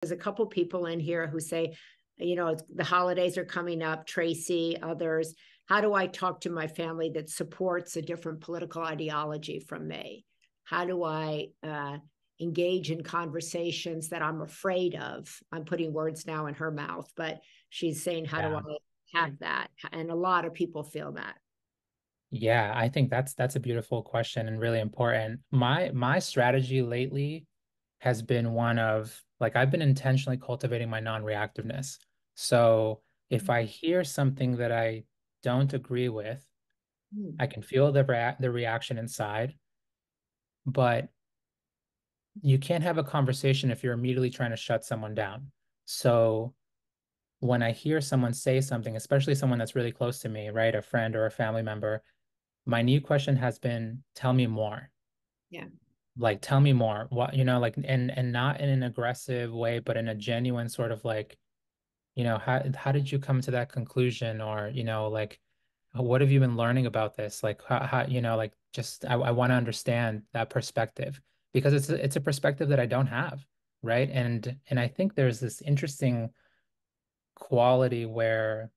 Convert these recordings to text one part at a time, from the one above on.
There's a couple people in here who say, the holidays are coming up, Tracy, others. How do I talk to my family that supports a different political ideology from me? How do I engage in conversations that I'm afraid of? I'm putting words now in her mouth, but she's saying, how do Yeah. I have that? And a lot of people feel that. Yeah, I think that's a beautiful question and really important. My strategy lately has been one of like I've been intentionally cultivating my non-reactiveness. So if I hear something that I don't agree with, Hmm. I can feel the reaction inside, but you can't have a conversation if you're immediately trying to shut someone down. So when I hear someone say something, especially someone that's really close to me, right, a friend or a family member, my new question has been, tell me more. Yeah. Like, tell me more. What, like, and not in an aggressive way, but in a genuine sort of like, how did you come to that conclusion? Or, like, what have you been learning about this? Like, like, just I want to understand that perspective because it's a perspective that I don't have, right? And I think there's this interesting quality where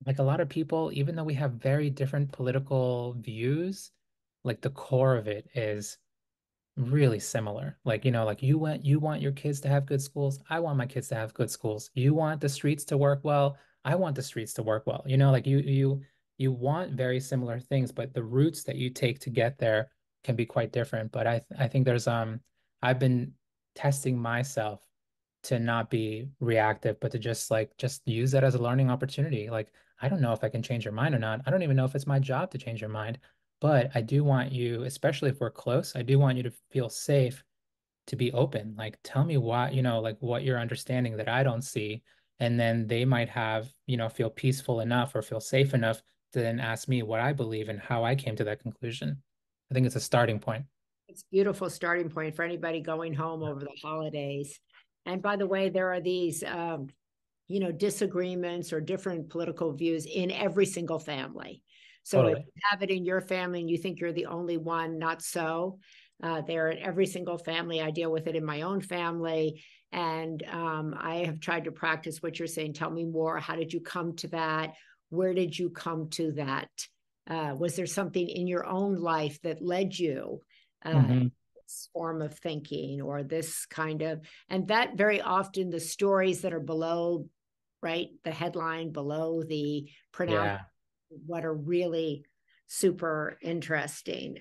like a lot of people, even though we have very different political views, like the core of it is really similar. Like, like you want your kids to have good schools. I want my kids to have good schools. You want the streets to work well. I want the streets to work well. Like you want very similar things, but the routes that you take to get there can be quite different. But I think there's I've been testing myself to not be reactive, but to just use that as a learning opportunity. Like, I don't know if I can change your mind or not. I don't even know if it's my job to change your mind. But I do want you, especially if we're close, I do want you to feel safe to be open. Like, tell me why, like what you're understanding that I don't see. And then they might have, feel peaceful enough or feel safe enough to then ask me what I believe and how I came to that conclusion. I think it's a starting point. It's a beautiful starting point for anybody going home over the holidays. And by the way, there are these disagreements or different political views in every single family. So if Totally. you have it in your family and you think you're the only one, not so. They're in every single family. I deal with it in my own family. And I have tried to practice what you're saying. Tell me more. How did you come to that? Where did you come to that? Was there something in your own life that led you Hmm. this form of thinking or this kind of, and that very often the stories that are below, right, the headline below the pronouncement, Yeah. what are really super interesting.